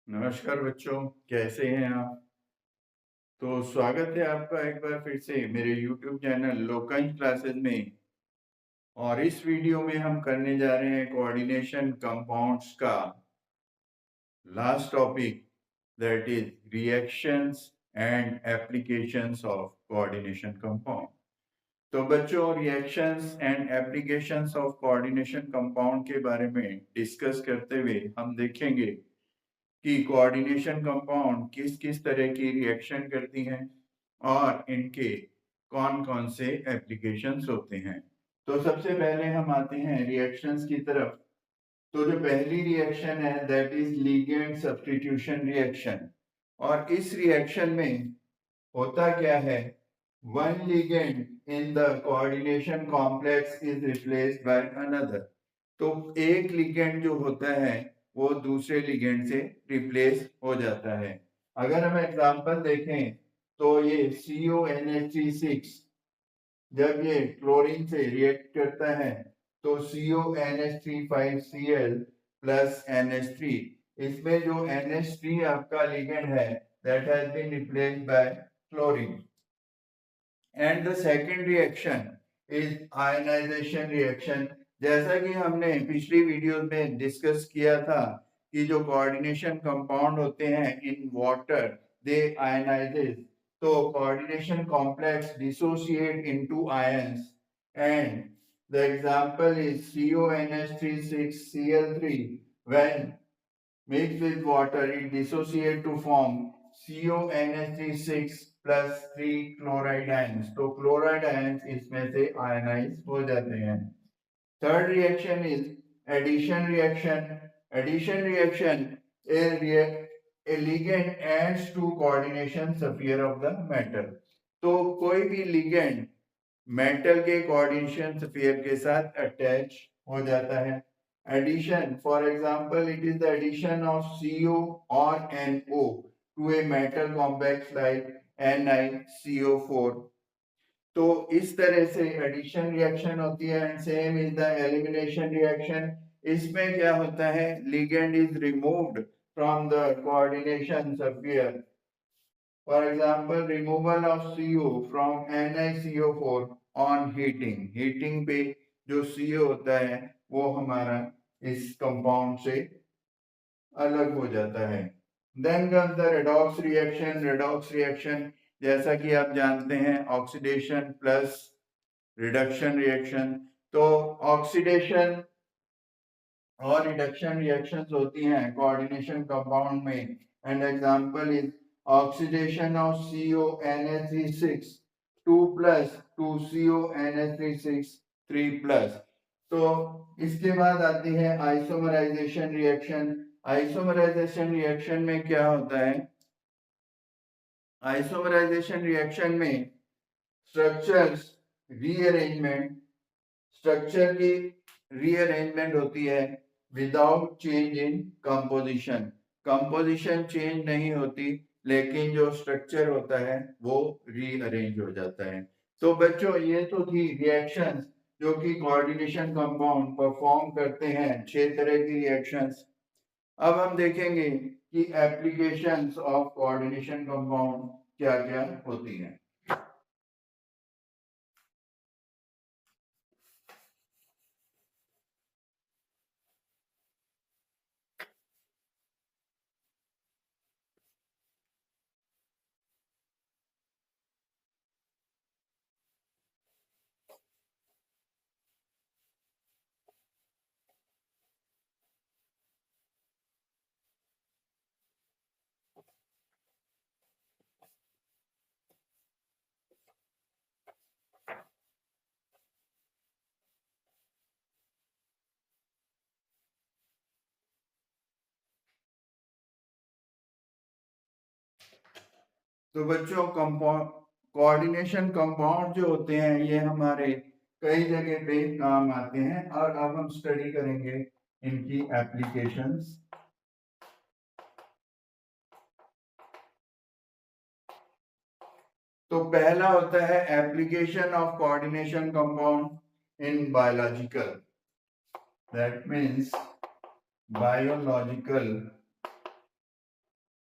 नमस्कार बच्चों, कैसे हैं आप? तो स्वागत है आपका एक बार फिर से मेरे YouTube चैनल लोकंश क्लासेस में। और इस वीडियो में हम करने जा रहे हैं कोऑर्डिनेशन कंपाउंड्स का last topic, that is reactions and applications of coordination compound. तो बच्चों, reactions and applications of coordination compound के बारे में डिस्कस करते हुए हम देखेंगे कि कोऑर्डिनेशन कंपाउंड किस किस तरह की रिएक्शन करती हैं और इनके कौन कौन से एप्लीकेशंस होते हैं। तो सबसे पहले हम आते हैं रिएक्शंस की तरफ। तो जो पहली रिएक्शन है that is ligand substitution reaction. और इस रिएक्शन में होता क्या है, one ligand in the coordination complex is replaced by another. तो एक लिगेंड जो होता है वो दूसरे लिगेंड से रिप्लेस हो जाता है। अगर हम एग्जांपल देखें तो ये CONH3 जब ये क्लोरीन से रिएक्ट करता है तो CONH3 प्लस NH3, इसमें जो NH3 आपका लिगेंड है that has been replaced by chlorine. And the second reaction is ionization reaction. जैसा कि हमने पिछली वीडियो में डिस्कस किया था कि जो कोऑर्डिनेशन कंपाउंड होते हैं इन वाटर दे आयनाइजेस। तो coordination complex dissociate into ions and the example is CONH3 when mixed with water it dissociate to form CONH3 plus 3 chloride ions. तो क्लोराइड आयंस इसमें से आयनाइज हो जाते हैं। Third reaction is addition reaction. Addition reaction a ligand adds to coordination sphere of the metal। तो कोई भी ligand metal के कोऑर्डिनेशन स्फीयर के साथ अटैच हो जाता है। Addition, for example it is the addition of CO और NO to a metal complex like NiCO4। तो इस तरह से एडिशन रिएक्शन होती है। And same is the elimination reaction. इसमें क्या होता है, ligand is removed from the coordination sphere. For example, removal of CO from NiCO4 on heating। Heating पे जो CO होता है वो हमारा इस कंपाउंड से अलग हो जाता है। Then comes the redox reaction। redox reaction जैसा कि आप जानते हैं ऑक्सीडेशन प्लस रिडक्शन रिएक्शन। तो ऑक्सीडेशन और रिडक्शन रिएक्शंस होती हैं कोऑर्डिनेशन कंपाउंड में। And example is oxidation of CONH3 2 plus two CONH3 3 plus. तो इसके बाद आती है आइसोमराइजेशन रिएक्शन। आइसोमराइजेशन रिएक्शन में क्या होता है, आइसोमराइजेशन रिएक्शन में स्ट्रक्चर्स रीअरेंजमेंट, स्ट्रक्चर की रीअरेंजमेंट होती है without change in composition. Composition change नहीं होती लेकिन जो स्ट्रक्चर होता है वो रीअरेंज हो जाता है। तो बच्चों, ये तो थी रिएक्शंस जो कि कोऑर्डिनेशन कंपाउंड परफॉर्म करते हैं, 6 तरह की रिएक्शंस। अब हम देखेंगे कि एप्लीकेशंस ऑफ कोऑर्डिनेशन कंपाउंड क्या क्या होती हैं। तो बच्चों, कंपाउंड कोऑर्डिनेशन कंपाउंड जो होते हैं ये हमारे कई जगह पे काम आते हैं और अब हम स्टडी करेंगे इनकी एप्लीकेशंस। तो पहला होता है application of coordination compound in biological, that means biological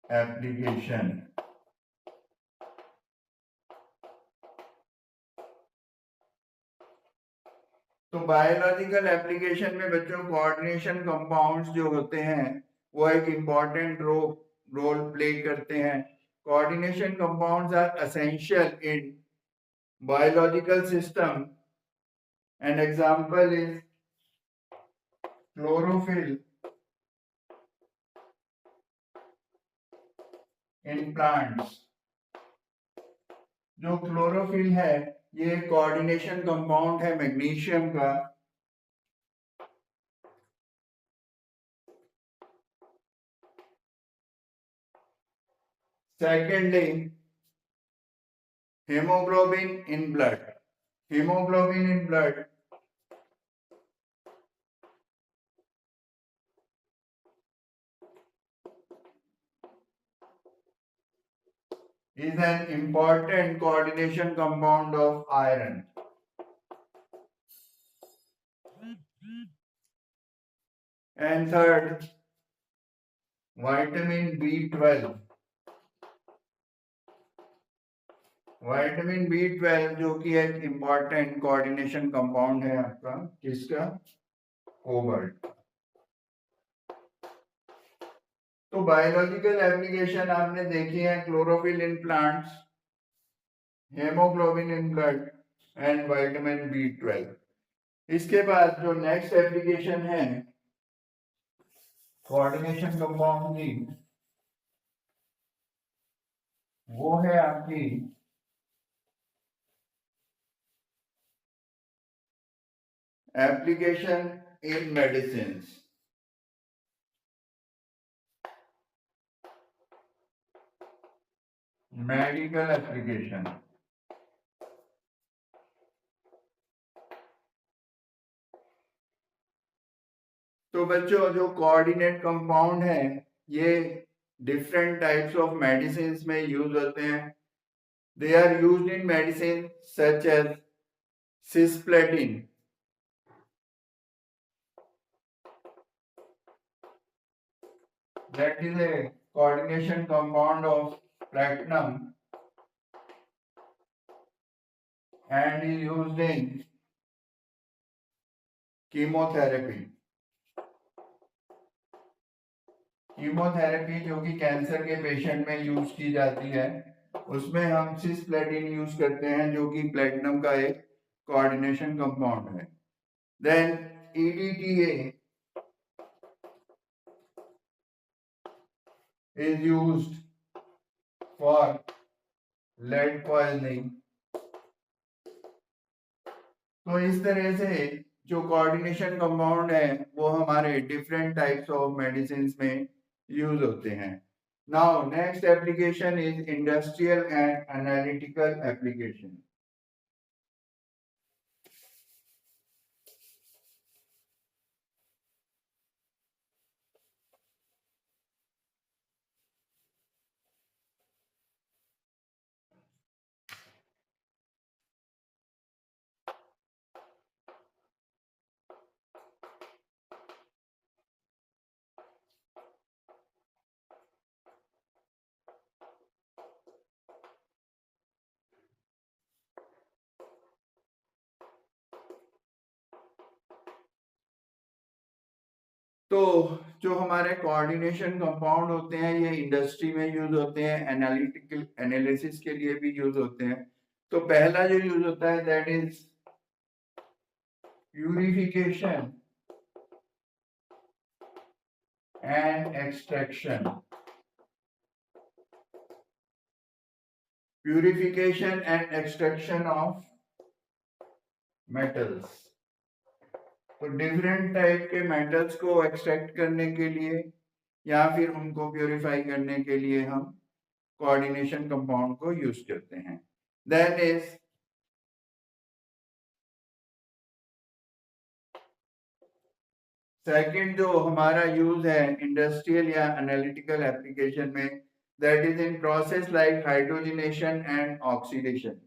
application. तो बायोलॉजिकल एप्लीकेशन में बच्चों कोऑर्डिनेशन कंपाउंड्स जो होते हैं वो एक इम्पॉर्टेंट रोल प्ले करते हैं। Coordination compounds are essential in biological system. An example is chlorophyll in plants. जो क्लोरोफिल है ये कोऑर्डिनेशन कंपाउंड है मैग्नीशियम का। Secondly hemoglobin in blood. Hemoglobin in blood is an important coordination compound of iron. And third, vitamin B12. Vitamin B12 जो कि एक important coordination compound है आपका किसका? कोबाल्ट। तो बायोलॉजिकल एप्लीकेशन आपने देखी है chlorophyll in plants, hemoglobin in blood and vitamin B12। इसके बाद जो नेक्स्ट एप्लीकेशन है कोऑर्डिनेशन कंपाउंड की वो है आपकी application in medicine. Medical application. तो बच्चों जो कोऑर्डिनेट कंपाउंड है ये डिफरेंट टाइप्स ऑफ मेडिसिन में यूज होते हैं। They are used in medicine such as cisplatin, that is a coordination compound of platinum and is used in chemotherapy। Chemotherapy जो कि कैंसर के पेशेंट में यूज की जाती है उसमें हम सिस्प्लेटिन यूज करते हैं जो कि प्लेटिनम का एक कोऑर्डिनेशन कंपाउंड है। Then EDTA is used for lead poisoning। तो इस तरह से जो कोऑर्डिनेशन कंपाउंड है वो हमारे डिफरेंट टाइप्स ऑफ मेडिसिन में यूज होते हैं। Now next application is industrial and analytical application. तो जो हमारे कोऑर्डिनेशन कंपाउंड होते हैं ये इंडस्ट्री में यूज होते हैं, एनालिटिकल एनालिसिस के लिए भी यूज होते हैं। तो पहला जो यूज होता है that is purification and extraction. Purification and extraction of metals. तो डिफरेंट टाइप के मेटल्स को एक्सट्रैक्ट करने के लिए या फिर उनको प्यूरिफाई करने के लिए हम कोऑर्डिनेशन कंपाउंड को यूज करते हैं। देन इज सेकंड जो हमारा यूज है इंडस्ट्रियल या एनालिटिकल एप्लीकेशन में that is in process like hydrogenation and oxidation.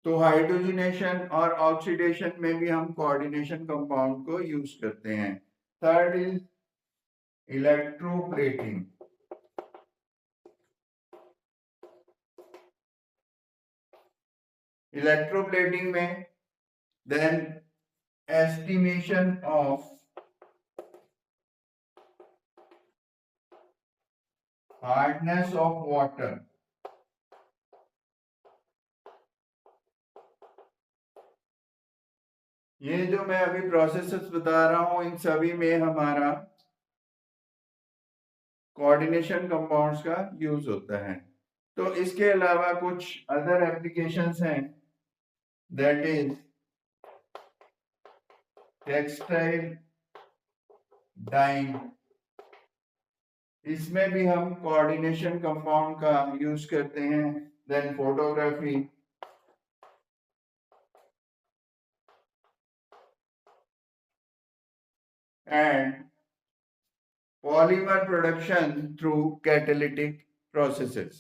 तो हाइड्रोजनेशन और ऑक्सीडेशन में भी हम कोऑर्डिनेशन कंपाउंड को यूज करते हैं। Third is electroplating. इलेक्ट्रोप्लेटिंग में then estimation of hardness of water। ये जो मैं अभी प्रोसेसेस बता रहा हूं इन सभी में हमारा कोऑर्डिनेशन कंपाउंड्स का यूज होता है। तो इसके अलावा कुछ अदर एप्लीकेशंस हैं, दैट इज टेक्सटाइल डाइंग। इसमें भी हम कोऑर्डिनेशन कंपाउंड का यूज करते हैं। Then photography and polymer production through catalytic processes।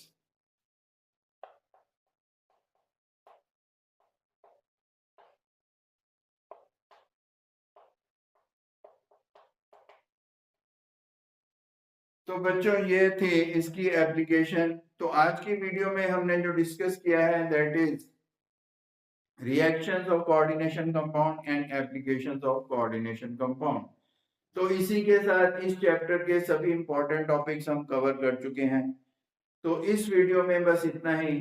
तो बच्चों ये थी इसकी एप्लीकेशन। तो आज की वीडियो में हमने जो डिस्कस किया है that is reactions of coordination compound and applications of coordination compound. तो इसी के साथ इस चैप्टर के सभी इंपॉर्टेंट टॉपिक्स हम कवर कर चुके हैं। तो इस वीडियो में बस इतना ही।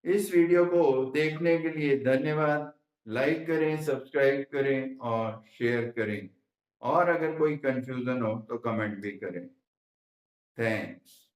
इस वीडियो को देखने के लिए धन्यवाद। लाइक करें, सब्सक्राइब करें और शेयर करें। और अगर कोई कंफ्यूजन हो तो कमेंट भी करें। थैंक्स।